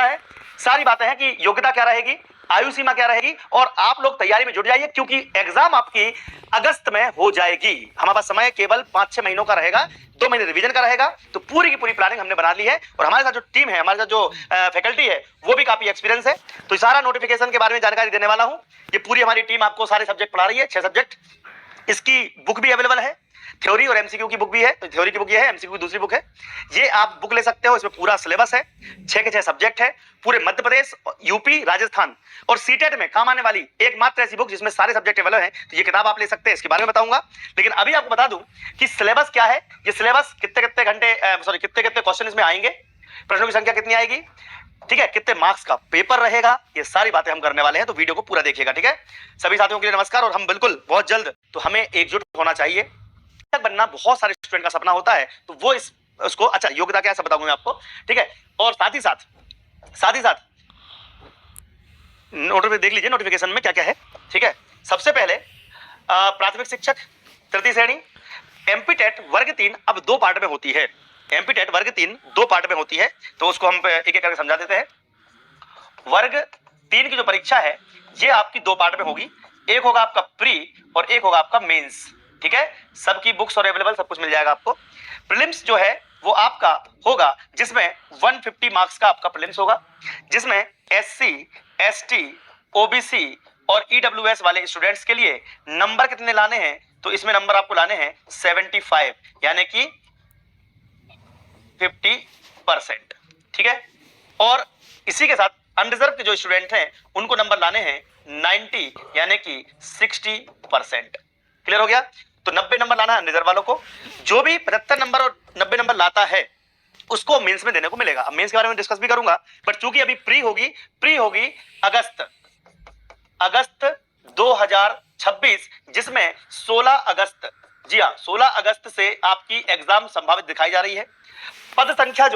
है, सारी बातें हैं कि योग्यता क्या रहेगी, आयु सीमा क्या रहेगी, और आप लोग तैयारी में जुट जाइए क्योंकि एग्जाम आपकी अगस्त में हो जाएगी। हमारे पास समय केवल 5-6 महीनों का रहेगा, 2 महीने रिवीजन का रहेगा। तो पूरी की पूरी प्लानिंग हमने बना ली है और हमारे साथ जो टीम है, हमारे साथ जो फैकल्टी है वो भी काफी एक्सपीरियंस है। तो सारा नोटिफिकेशन के बारे में जानकारी देने वाला हूं। ये पूरी हमारी टीम आपको सारे सब्जेक्ट पढ़ा रही है, 6 सब्जेक्ट। इसकी बुक भी अवेलेबल है, थ्योरी और एमसीक्यू की बुक भी है। तो थ्योरी की बुक ये है, एमसीक्यू की दूसरी बुक है। ये आप बुक ले सकते हो, इसमें पूरा सिलेबस है, 6 के 6 सब्जेक्ट है, पूरे मध्य प्रदेश, यूपी, राजस्थान और सीटेट में काम आने वाली एकमात्र ऐसी बुक जिसमें सारे सब्जेक्ट अवेलेबल हैं। तो ये किताब आप ले सकते हैं, इसके बारे में बताऊंगा। लेकिन अभी आपको बता दूं कि सिलेबस क्या है, ये सिलेबस कितने कितने क्वेश्चन इसमें आएंगे, प्रश्नों की संख्या कितनी आएगी, ठीक है, कितने मार्क्स का पेपर रहेगा, ये सारी बातें हम करने वाले हैं। तो वीडियो को पूरा देखिएगा, ठीक है। सभी साथियों के लिए नमस्कार। और हम बिल्कुल बहुत जल्द, तो हमें एकजुट होना चाहिए। तक बनना बहुत सारे स्टूडेंट का सपना होता है, तो वो उसको अच्छा योग्यता क्या है सब बताऊंगा मैं आपको, ठीक है। और साथ ही साथ नोटिफिकेशन देख लीजिए, नोटिफिकेशन में क्या क्या है, ठीक है। सबसे पहले प्राथमिक शिक्षक तृतीय श्रेणी एमपी टेट वर्ग 3 अब 2 पार्ट में होती है। एमपी टेट वर्ग 3 2 पार्ट में होती है, तो उसको हम एक एक करके समझा देते हैं। वर्ग 3 की जो परीक्षा है ये आपकी 2 पार्ट में होगी, एक होगा आपका प्री और एक होगा आपका मेंस, ठीक है। सबकी बुक्स और अवेलेबल सब कुछ मिल जाएगा आपको। प्रीलिम्स जो है वो आपका होगा जिसमें 150 मार्क्स का आपका प्रीलिम्स होगा, जिसमें एससी, एसटी, ओबीसी और ईडब्ल्यूएस वाले स्टूडेंट्स के लिए नंबर कितने लाने हैं, तो इसमें नंबर आपको लाने हैं 75, यानी कि 50%, ठीक है। और इसी के साथ अनरिजर्व के जो स्टूडेंट हैं उनको नंबर लाने हैं 90, यानी कि 60%। क्लियर हो गया। तो 90 नंबर लाना है अनरिजर्व वालों को। जो भी 75 नंबर और 90 नंबर लाता है उसको मेंस में देने को मिलेगा। अब मेंस के बारे में डिस्कस भी करूंगा, बट चूंकि अभी प्री होगी अगस्त 2026, जिसमें 16 अगस्त, जी हाँ 16 अगस्त से आपकी एग्जाम संभावित दिखाई जा रही है। पद संख्या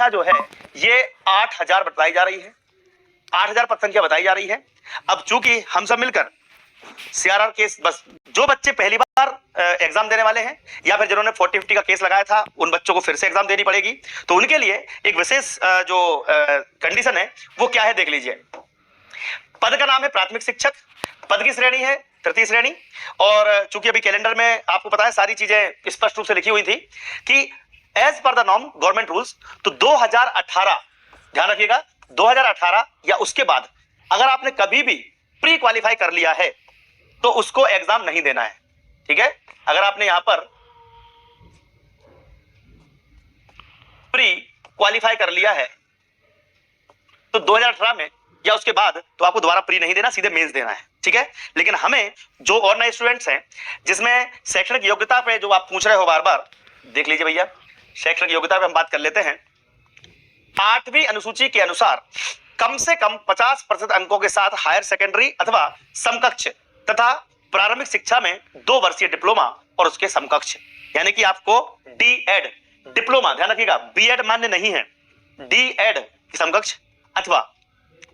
जो है ये 8000 बताई जा रही है, 8000 पद संख्या बताई जा रही है। अब चूंकि हम सब मिलकर सीआरआर केस, बस जो बच्चे पहली बार एग्जाम देने वाले हैं या फिर जिन्होंने 40-50 का केस लगाया था उन बच्चों को फिर से एग्जाम देनी पड़ेगी, तो उनके लिए एक विशेष जो कंडीशन है वो क्या है देख लीजिए। पद का नाम है प्राथमिक शिक्षक, पद की श्रेणी है तृतीय श्रेणी। और चूंकि अभी कैलेंडर में आपको पता है सारी चीजें स्पष्ट रूप से लिखी हुई थी कि as per the norm government rules, तो 2018, ध्यान रखिएगा 2018 या उसके बाद अगर आपने कभी भी प्री क्वालिफाई कर लिया है तो उसको एग्जाम नहीं देना है, ठीक है। अगर आपने यहां पर प्री क्वालिफाई कर लिया है तो 2018 में या उसके बाद तो आपको दोबारा प्री नहीं देना, सीधे मेंस देना है, ठीक है। लेकिन हमें जो और नए स्टूडेंट्स हैं जिसमें शैक्षणिक योग्यता पे जो आप पूछ रहे हो बार बार, देख लीजिए भैया शैक्षणिक योग्यता पे हम बात कर लेते हैं। 8वीं अनुसूची के अनुसार कम से कम 50% अंकों के साथ हायर सेकेंडरी अथवा समकक्ष तथा प्रारंभिक शिक्षा में 2 वर्षीय डिप्लोमा और उसके समकक्ष, यानी कि आपको डी.एड डिप्लोमा, ध्यान रखिएगा बी.एड मान्य नहीं है, डी.एड समकक्ष अथवा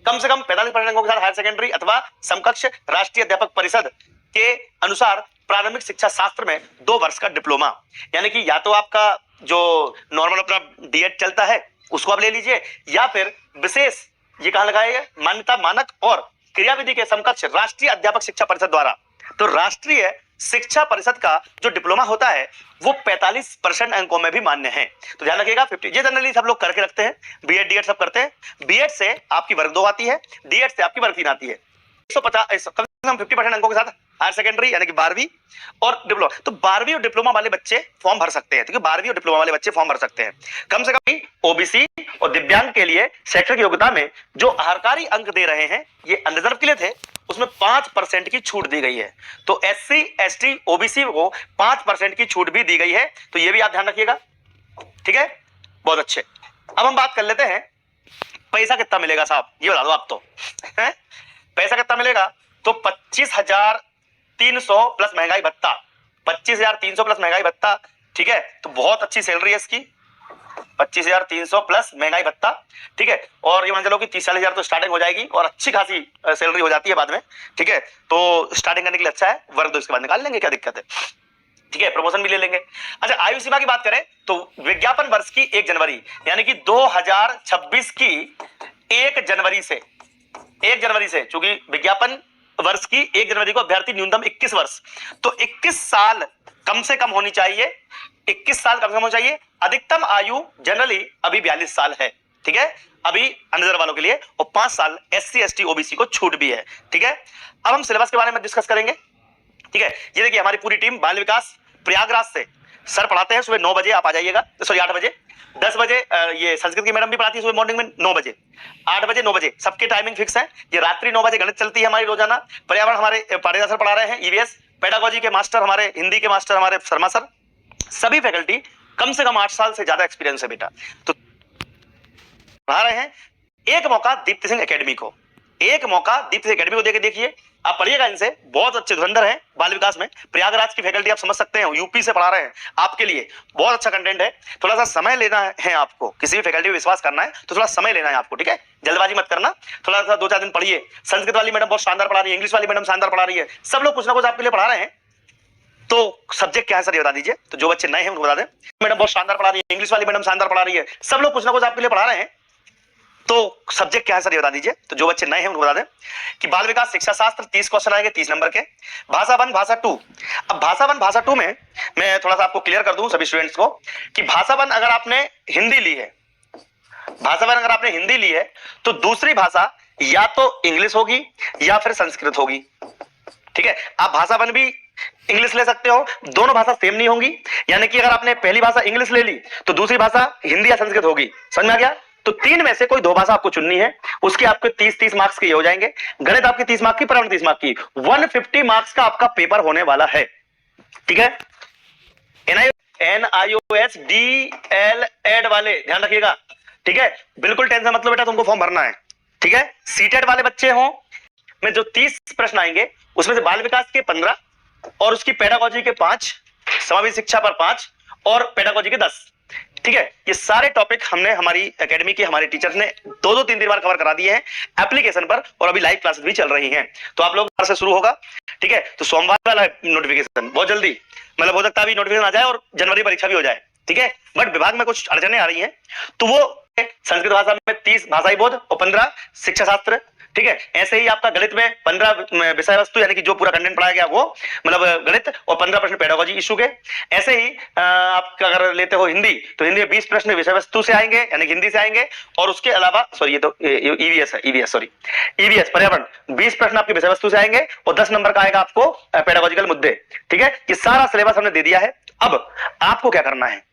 कम से कम 45% अंकों के साथ हायर सेकेंडरी अथवा समकक्ष राष्ट्रीय अध्यापक परिषद के अनुसार प्रारंभिक शिक्षा शास्त्र में 2 वर्ष का डिप्लोमा, यानी कि या तो आपका जो नॉर्मल अपना डी.एड चलता है उसको आप ले लीजिए, या फिर विशेष ये कहां लगाएगा मान्यता मानक और क्रियाविधि के समकक्ष राष्ट्रीय अध्यापक शिक्षा परिषद द्वारा। तो राष्ट्रीय शिक्षा परिषद का जो डिप्लोमा होता है वो 45% अंकों में भी मान्य है। तो ध्यान रखिएगा 50, ये जनरली सब लोग करके रखते हैं, बी.एड डी.एड सब करते हैं। बी.एड से आपकी वर्ग 2 आती है, डी.एड से आपकी वर्ग 3 आती है। 150 कम से कम 50% अंकों के साथ हायर सेकेंडरी यानी कि 12वीं और डिप्लोमा, तो 12वीं और डिप्लोमा वाले बच्चे फॉर्म भर सकते हैं, क्योंकि 12वीं और डिप्लोमा वाले बच्चे फॉर्म भर सकते हैं। कम से कम ओबीसी और दिव्यांग के लिए शैक्षणिक योग्यता में जो आहारकारी अंक दे रहे हैं ये अनरिजर्व के लिए थे, उसमें 5% की छूट दी गई है। तो एससी, एसटी, ओबीसी को 5% की छूट भी दी गई है, तो ये भी आप ध्यान रखिएगा, ठीक है। बहुत अच्छे। अब हम बात कर लेते हैं पैसा कितना मिलेगा साहब, ये बता दो आप तो पैसा कितना मिलेगा, तो 25,300 प्लस महंगाई भत्ता, 25,300 प्लस महंगाई भत्ता, ठीक है। तो बहुत अच्छी सैलरी है इसकी, 25,300 प्लस महंगाई भत्ता, ठीक है। और ये मान चलो कि 30-40 तो स्टार्टिंग हो जाएगी और अच्छी खासी सैलरी हो जाती है बाद में, ठीक है। तो स्टार्टिंग करने के लिए अच्छा है, वर्ग 2 इसके बाद निकाल लेंगे, क्या दिक्कत है। ठीक है, प्रमोशन भी ले लेंगे। अच्छा, आयु सीमा की बात करें तो विज्ञापन वर्ष की 1 जनवरी यानी कि 2026 की 1 जनवरी से चूंकि विज्ञापन वर्ष की 1 जनवरी को अभ्यर्थी न्यूनतम 21 वर्ष, तो 21 साल कम से कम होनी चाहिए, 21 साल कम से कम होनी चाहिए। अधिकतम आयु जनरली अभी 42 साल है, ठीक है, अभी अनरिजर्व वालों के लिए, और 5 साल SC ST OBC को छूट भी है, ठीक है। अब हम सिलेबस के बारे में डिस्कस करेंगे, ठीक है। ये देखिए हमारी पूरी टीम बाल विकास प्रयागराज से सर पढ़ाते हैं, सुबह 9 बजे आप आ जाइएगा, सॉरी 8 बजे, 10 बजे ये संस्कृत की मैडम भी पढ़ाती है सुबह मॉर्निंग में 9 बजे, 8 बजे 9 बजे सबकी टाइमिंग फिक्स है। ये रात्रि 9 बजे गणित चलती है हमारी रोजाना। पर्यावरण हमारे पाटीदार सर पढ़ा रहे हैं, EVS पेडागोजी के मास्टर हमारे, हिंदी के मास्टर हमारे शर्मा सर, सभी फैकल्टी कम से कम 8 साल से ज्यादा एक्सपीरियंस है बेटा, तो पढ़ा रहे हैं। एक मौका दीप्ति सिंह एकेडमी को, एक मौका दीप्ति सिंह एकेडमी को देके देखिए, आप पढ़िएगा इनसे, बहुत अच्छे धुरंधर हैं बाल विकास में, प्रयागराज की फैकल्टी आप समझ सकते हैं, यूपी से पढ़ा रहे हैं, आपके लिए बहुत अच्छा कंटेंट है। थोड़ा सा समय लेना है आपको, किसी भी फैकल्टी पे विश्वास करना है तो थोड़ा समय लेना है आपको, ठीक है, जल्दबाजी मत करना, थोड़ा सा 2-4 दिन पढ़िए। संस्कृत वाली मैडम बहुत शानदार पढ़ा रही है, इंग्लिश वाली मैडम शानदार पढ़ा रही है, सब लोग कुछ ना कुछ आपके लिए पढ़ा रहे हैं। तो सब्जेक्ट क्या है सर ये बता दीजिए, तो जो बच्चे नए हैं उनको बता दें। मैडम बहुत शानदार पढ़ा रही है, इंग्लिश वाली मैडम शानदार पढ़ा रही है, सब लोग कुछ ना कुछ आपके लिए पढ़ा रहे हैं, तो सब्जेक्ट क्या है सर ये बता दीजिए, तो जो बच्चे नए हैं उनको बता दें कि बाल विकास शिक्षा शास्त्र 30 क्वेश्चन आएंगे 30 नंबर के। भाषा 1 भाषा 2, अब भाषा 1 भाषा 2 में मैं थोड़ा सा आपको क्लियर कर दूं सभी स्टूडेंट्स को कि भाषा 1 अगर आपने हिंदी ली है, भाषा 1 अगर आपने हिंदी ली है तो दूसरी भाषा या तो इंग्लिश होगी या फिर संस्कृत होगी, ठीक है। आप भाषा 1 भी इंग्लिश ले सकते हो, दोनों भाषा सेम नहीं होंगी, यानी कि अगर आपने पहली भाषा इंग्लिश ले ली तो दूसरी भाषा हिंदी या संस्कृत होगी, समझ में आ गया। तो 3 में से कोई 2 भाषा आपको चुननी है, उसके आपके 30-30 मार्क्स के हो जाएंगे। गणित आपकी 30 मार्क्स की, पर्यावरण 30 मार्क्स की, 150 मार्क्स का आपका पेपर होने वाला है, ठीक है। NIOS DL वाले ध्यान रखिएगा, ठीक है, बिल्कुल टेंशन मतलब बेटा, तुमको फॉर्म भरना है, ठीक है। सीटेट वाले बच्चे हो में जो 30 प्रश्न आएंगे उसमें से बाल विकास के 15 और उसकी पेडागोजी के 5, समावेशी शिक्षा पर 5 और पेडागोजी के 10, ठीक है। ये सारे टॉपिक हमने हमारी एकेडमी के हमारे टीचर्स ने 2-2 3-3 बार कवर करा दिए हैं एप्लीकेशन पर, और अभी लाइव क्लासेस भी चल रही हैं, तो आप लोग से शुरू होगा, ठीक है। तो सोमवार वाला नोटिफिकेशन बहुत जल्दी, मतलब हो सकता है अभी नोटिफिकेशन आ जाए और जनवरी परीक्षा भी हो जाए, ठीक है, बट विभाग में कुछ अड़चने आ रही हैं, तो वो संस्कृत भाषा में 30 भाषाई बोध और 15 शिक्षा शास्त्र, ठीक है। ऐसे ही आपका गणित में 15 विषय वस्तु यानी कि जो पूरा कंटेंट पढ़ाया गया वो, मतलब गणित, और 15 प्रश्न पेडागोजी इशू के। ऐसे ही आप अगर लेते हो हिंदी तो हिंदी में 20 प्रश्न विषय वस्तु से आएंगे यानी कि हिंदी से आएंगे, और उसके अलावा सॉरी ये तो EVS है, EVS पर्यावरण 20 प्रश्न आपके विषय वस्तु से आएंगे और 10 नंबर का आएगा आपको पेडागोजिकल मुद्दे, ठीक है। ये सारा सिलेबस हमने दे दिया है। अब आपको क्या करना है,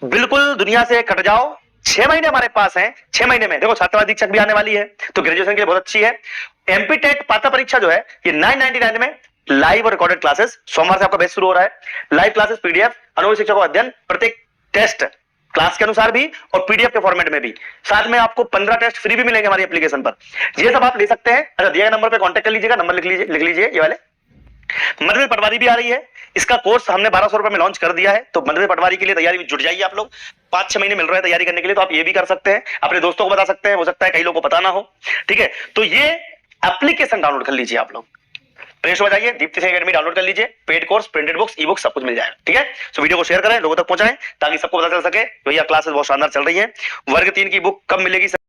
बिल्कुल दुनिया से कट जाओ, 6 महीने हमारे पास हैं, 6 महीने में देखो छात्रवादी दीक्षक भी आने वाली है, तो ग्रेजुएशन के लिए बहुत अच्छी है। MP टेट पात्रता परीक्षा जो है ये 999 में लाइव और रिकॉर्डेड क्लासेस, सोमवार से आपका बैच शुरू हो रहा है, लाइव क्लासेस, PDF, अनुभवी शिक्षकों का अध्ययन, प्रत्येक टेस्ट क्लास के अनुसार भी और PDF के फॉर्मेट में भी, साथ में आपको 15 टेस्ट फ्री भी मिलेंगे हमारी एप्लीकेशन पर, ये सब आप ले सकते हैं। अच्छा, दिए गए नंबर पर कॉन्टेक्ट कर लीजिएगा, नंबर लिख लीजिए ये वाले। मध्यप्रदेश पटवारी भी आ रही है, इसका कोर्स हमने 1200 रुपए में लॉन्च कर दिया है, तो मध्यप्रदेश पटवारी के लिए तैयारी में जुट जाइए आप लोग, 5-6 महीने मिल रहे हैं तैयारी करने के लिए, तो आप ये भी कर सकते हैं, अपने दोस्तों को बता सकते हैं, हो सकता है कई लोगों को पता ना हो, ठीक है। तो ये एप्लीकेशन डाउनलोड कर लीजिए आप लोग, प्ले स्टोर जाइए, दीप्ति सिंह एकेडमी डाउनलोड कर लीजिए, paid course, printed books, e books सब कुछ मिल जाएगा, ठीक है। तो वीडियो को शेयर करें, लोगों तक पहुंचाएं ताकि सबको पता चल सके भैया क्लासेस बहुत शानदार चल रही है। वर्ग 3 की बुक कब मिलेगी?